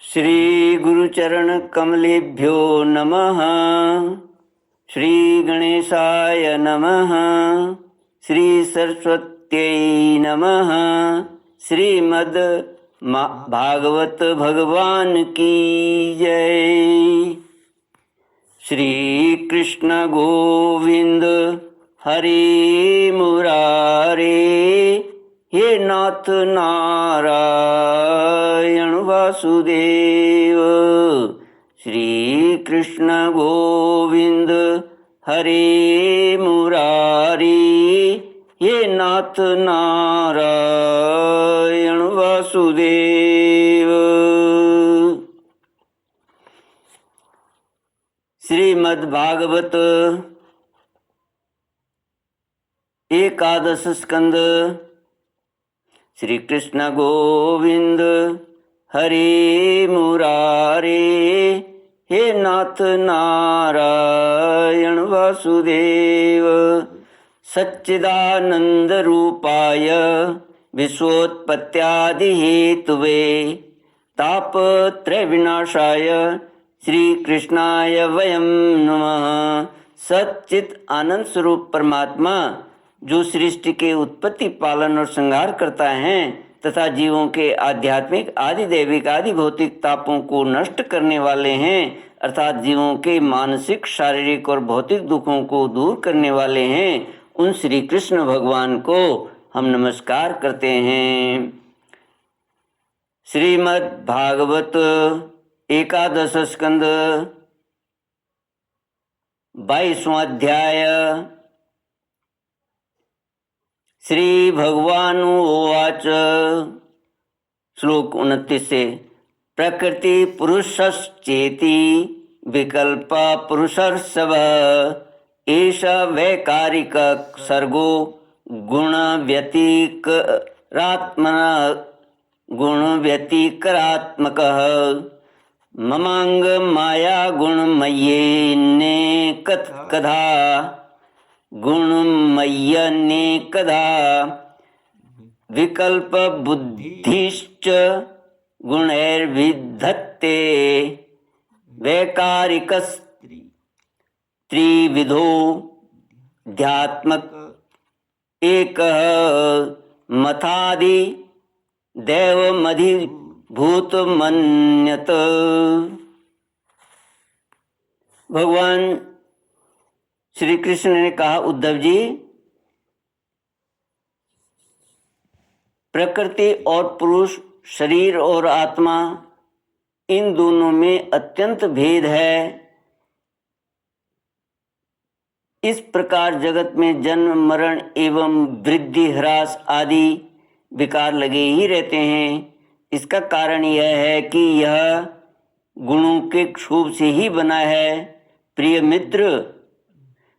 श्री गुरुचरण कमलेभ्यो नमः। श्री गणेशाय नमः। श्री सरस्वत्यै नमः। श्रीमद् भागवत भगवान की जय। श्री कृष्ण गोविंद हरि मुरारे, हे नाथ नारायण वासुदेव। श्री कृष्ण गोविंद हरे मुरारी, हे नाथ नारायण वासुदेव। श्रीमद्भागवत एकादश स्कंद। श्री कृष्ण गोविंद हरे मुरारे, हे नाथ नारायण वासुदेव। सच्चिदानंद रूपाय विश्वोत्पत्त्यादि हेतुवे, तापत्रय विनाशाय श्री कृष्णाय वयं नमः। सच्चित आनंद स्वरूप परमात्मा जो सृष्टि के उत्पत्ति, पालन और संहार करता है तथा जीवों के आध्यात्मिक, आदि दैविक, आदि भौतिक तापों को नष्ट करने वाले हैं, अर्थात जीवों के मानसिक, शारीरिक और भौतिक दुखों को दूर करने वाले हैं, उन श्री कृष्ण भगवान को हम नमस्कार करते हैं। श्रीमद् भागवत एकादश स्कंद 22वां अध्याय। श्री भगवान उवाच, श्लोक 29 से। प्रकृति पुरुषश्चेति विकल्प पुरुषर्षभ, एष वैकारिक सर्गो गुण व्यतिकरात्मकः। ममांग माया गुणमय्ये कदा गुणमय्यनेकधा, विकल्प बुद्धिश्च गुणैर्विधत्ते। वैकारिकस्त्रिविधो ध्यात्मक एकः, मथादि दैवमधिभूतमन्यत। भगवान श्री कृष्ण ने कहा, उद्धव जी, प्रकृति और पुरुष, शरीर और आत्मा, इन दोनों में अत्यंत भेद है। इस प्रकार जगत में जन्म, मरण एवं वृद्धि, ह्रास आदि विकार लगे ही रहते हैं। इसका कारण यह है कि यह गुणों के क्षोभ से ही बना है। प्रिय मित्र,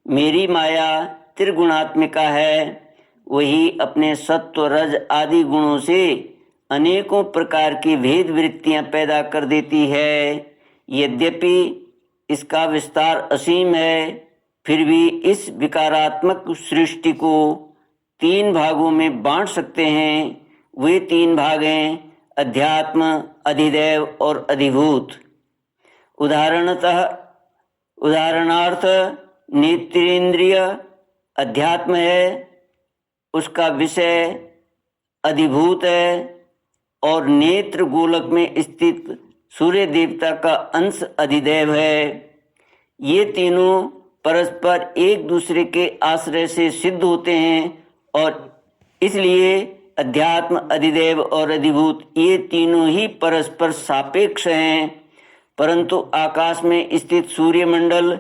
मेरी माया त्रिगुणात्मिका है। वही अपने सत्व, रज आदि गुणों से अनेकों प्रकार की भेद वृत्तियां पैदा कर देती है। यद्यपि इसका विस्तार असीम है, फिर भी इस विकारात्मक सृष्टि को 3 भागों में बांट सकते हैं। वे 3 भाग हैं, अध्यात्म, अधिदैव और अधिभूत। उदाहरणार्थ नेत्रेंद्रिय अध्यात्म है, उसका विषय अधिभूत है, और नेत्र गोलक में स्थित सूर्य देवता का अंश अधिदैव है। ये तीनों परस्पर एक दूसरे के आश्रय से सिद्ध होते हैं, और इसलिए अध्यात्म, अधिदैव और अधिभूत ये तीनों ही परस्पर सापेक्ष हैं। परंतु आकाश में स्थित सूर्यमंडल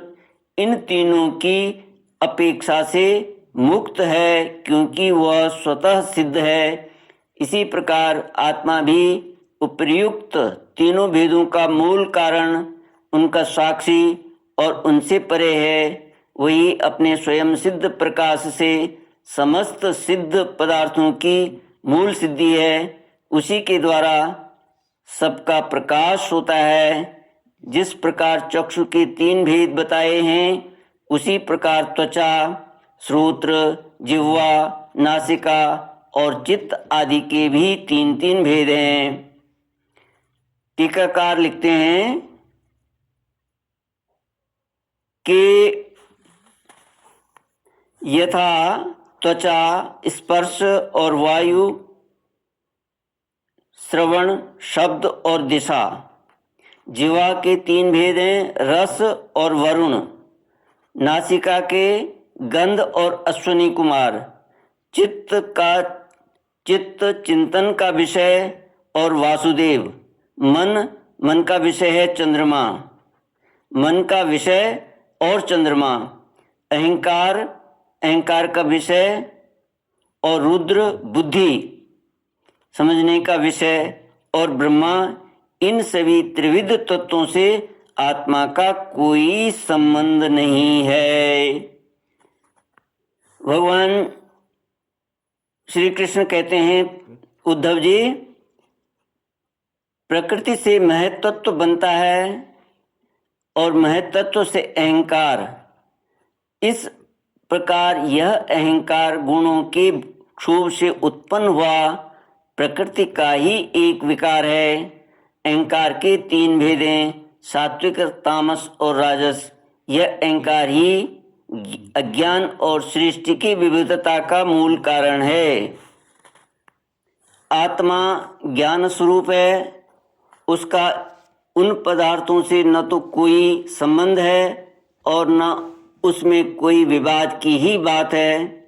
इन तीनों की अपेक्षा से मुक्त है, क्योंकि वह स्वतः सिद्ध है। इसी प्रकार आत्मा भी उपर्युक्त तीनों भेदों का मूल कारण, उनका साक्षी और उनसे परे है। वही अपने स्वयं सिद्ध प्रकाश से समस्त सिद्ध पदार्थों की मूल सिद्धि है। उसी के द्वारा सबका प्रकाश होता है। जिस प्रकार चक्षु के 3 भेद बताए हैं, उसी प्रकार त्वचा, श्रोत्र, जिह्वा, नासिका और चित्त आदि के भी 3-3 भेद हैं। टीकाकार लिखते हैं कि यथा त्वचा, स्पर्श और वायु, श्रवण, शब्द और दिशा, जीवा के 3 भेद हैं, रस और वरुण, नासिका के गंध और अश्वनी कुमार, चित्त चिंतन का विषय और वासुदेव, मन का विषय है चंद्रमा, मन का विषय और चंद्रमा, अहंकार का विषय और रुद्र बुद्धि समझने का विषय और ब्रह्मा, इन सभी त्रिविध तत्वों से आत्मा का कोई संबंध नहीं है। भगवान श्री कृष्ण कहते हैं, उद्धव जी, प्रकृति से महत्त्व बनता है और महत्त्व से अहंकार। इस प्रकार यह अहंकार गुणों के क्षोभ से उत्पन्न हुआ प्रकृति का ही एक विकार है। अहंकार के 3 भेद हैं, सात्विक, तामस और राजस। यह अहंकार ही अज्ञान और सृष्टि की विविधता का मूल कारण है। आत्मा ज्ञान स्वरूप है, उसका उन पदार्थों से न तो कोई संबंध है और न उसमें कोई विवाद की ही बात है।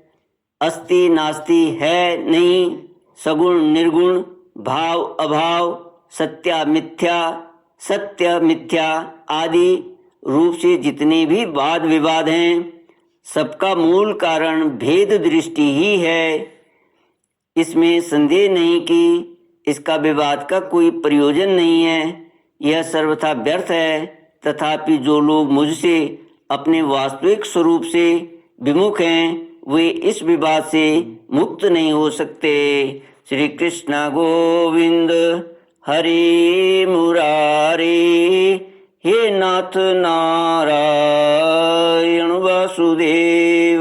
अस्ति नास्ति है नहीं, सगुण निर्गुण, भाव अभाव, सत्य मिथ्या आदि रूप से जितने भी वाद विवाद हैं, सबका मूल कारण भेद दृष्टि ही है। इसमें संदेह नहीं कि इसका विवाद का कोई प्रयोजन नहीं है, यह सर्वथा व्यर्थ है। तथापि जो लोग मुझसे अपने वास्तविक स्वरूप से विमुख हैं, वे इस विवाद से मुक्त नहीं हो सकते। श्री कृष्ण गोविंद हरि मुरारी, हे नाथ नारायण वासुदेव।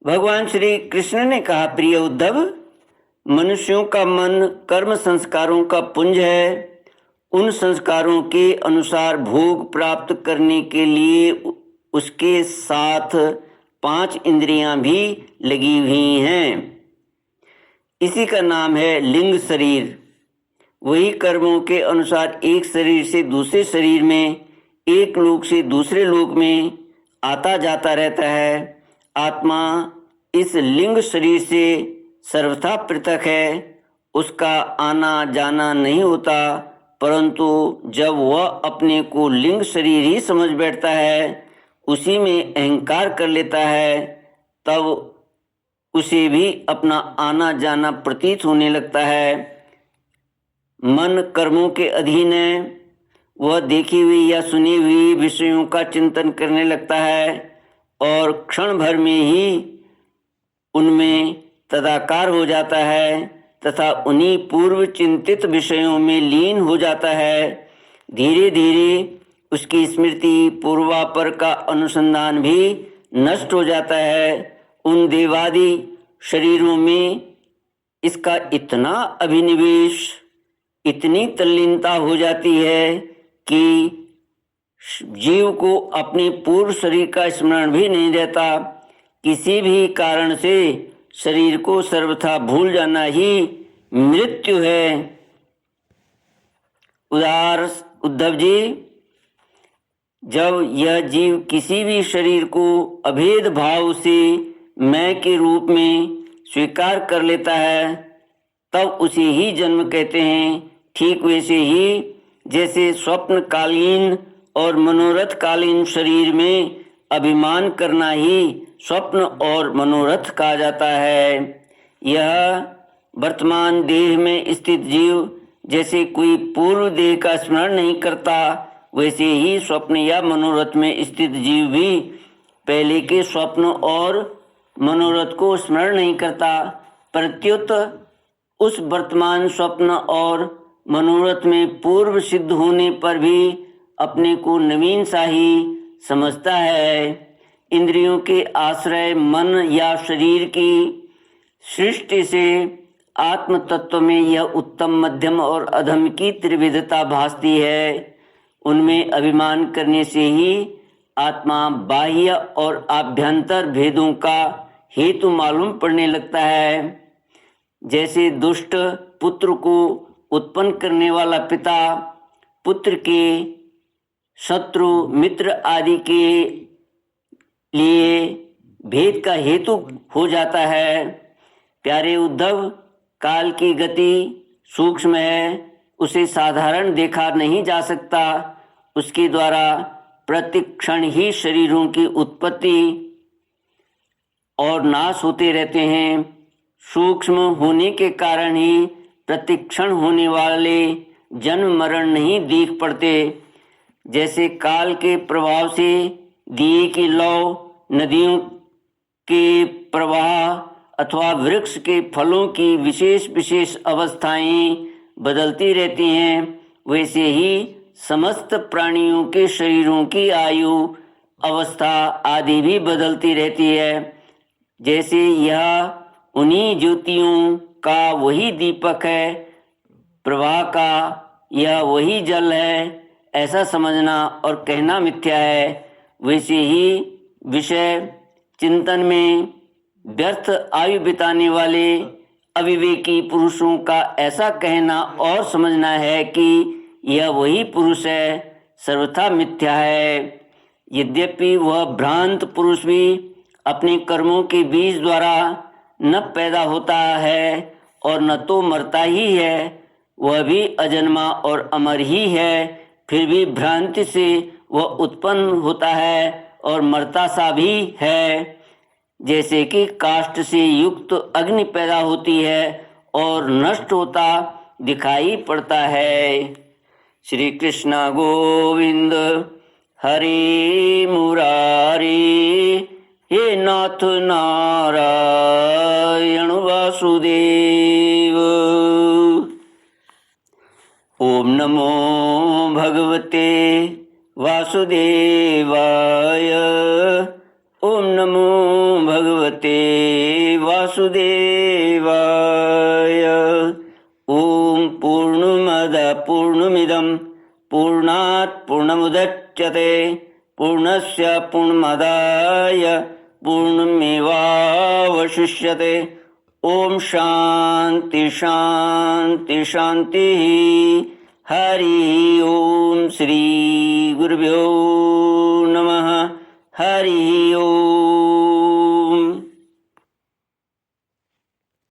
भगवान श्री कृष्ण ने कहा, प्रिय उद्धव, मनुष्यों का मन कर्म संस्कारों का पुंज है। उन संस्कारों के अनुसार भोग प्राप्त करने के लिए उसके साथ 5 इंद्रियां भी लगी हुई हैं। इसी का नाम है लिंग शरीर। वही कर्मों के अनुसार एक शरीर से दूसरे शरीर में, एक लोक से दूसरे लोक में आता जाता रहता है। आत्मा इस लिंग शरीर से सर्वथा पृथक है, उसका आना जाना नहीं होता, परंतु जब वह अपने को लिंग शरीर ही समझ बैठता है, उसी में अहंकार कर लेता है, तब उसे भी अपना आना जाना प्रतीत होने लगता है। मन कर्मों के अधीन है, वह देखी हुई या सुनी हुई विषयों का चिंतन करने लगता है और क्षण भर में ही उनमें तदाकार हो जाता है तथा उन्हीं पूर्व चिंतित विषयों में लीन हो जाता है। धीरे धीरे उसकी स्मृति, पूर्वापर का अनुसंधान भी नष्ट हो जाता है। उन देवादि शरीरों में इसका इतना अभिनिवेश, इतनी तल्लीनता हो जाती है कि जीव को अपने पूर्व शरीर का स्मरण भी नहीं रहता। किसी भी कारण से शरीर को सर्वथा भूल जाना ही मृत्यु है। उद्धव जी, जब यह जीव किसी भी शरीर को अभेद भाव से मैं के रूप में स्वीकार कर लेता है, तब उसे ही जन्म कहते हैं। ठीक वैसे ही जैसे स्वप्नकालीन और मनोरथकालीन शरीर में अभिमान करना ही स्वप्न और मनोरथ कहा जाता है। यह वर्तमान देह में स्थित जीव जैसे कोई पूर्व देह का स्मरण नहीं करता, वैसे ही स्वप्न या मनोरथ में स्थित जीव भी पहले के स्वप्न और मनोरथ को स्मरण नहीं करता। प्रत्युत उस वर्तमान स्वप्न और मनोरथ में पूर्व सिद्ध होने पर भी अपने को नवीन सा ही समझता है। इंद्रियों के आश्रय मन या शरीर की सृष्टि से आत्म तत्व में यह उत्तम, मध्यम और अधम की त्रिविधता भासती है, उनमें अभिमान करने से ही आत्मा बाह्य और आभ्यंतर भेदों का हेतु मालूम पड़ने लगता है। जैसे दुष्ट पुत्र को उत्पन्न करने वाला पिता पुत्र के शत्रु मित्र आदि के लिए भेद का हेतु हो जाता है। प्यारे उद्धव, काल की गति सूक्ष्म है, उसे साधारण देखा नहीं जा सकता। उसके द्वारा प्रतिक्षण ही शरीरों की उत्पत्ति और नाश होते रहते हैं। सूक्ष्म होने के कारण ही प्रतिक्षण होने वाले जन्म मरण नहीं दिख पड़ते। जैसे काल के प्रभाव से दिए की लौ, नदियों के प्रवाह अथवा वृक्ष के फलों की विशेष विशेष अवस्थाएं बदलती रहती हैं, वैसे ही समस्त प्राणियों के शरीरों की आयु अवस्था आदि भी बदलती रहती है। जैसे यह उन्हीं ज्योतियों का वही दीपक है, प्रवाह का यह वही जल है, ऐसा समझना और कहना मिथ्या है। वैसे ही विषय चिंतन में व्यर्थ आयु बिताने वाले अविवेकी पुरुषों का ऐसा कहना और समझना है कि यह वही पुरुष है, सर्वथा मिथ्या है। यद्यपि वह भ्रांत पुरुष भी अपने कर्मों के बीज द्वारा न पैदा होता है और न तो मरता ही है, वह भी अजन्मा और अमर ही है, फिर भी भ्रांति से वह उत्पन्न होता है और मरता सा भी है। जैसे कि काष्ठ से युक्त अग्नि पैदा होती है और नष्ट होता दिखाई पड़ता है। श्री कृष्ण गोविंद हरे मुरारी, हे नाथ नारायण वासुदेव। ओम नमो भगवते वासुदेवाय, ओम नमो भगवते वासुदेवाय। ओम पूर्णमद पूर्णमिदं पूर्णात् पूर्णमुदच्यते पूर्णस्य पूर्णमादाय पूर्णमेवावशिष्यते। ओम शांति शांति शांति। हरि ओम। श्री गुरुभ्यो नमः। हरि ओम।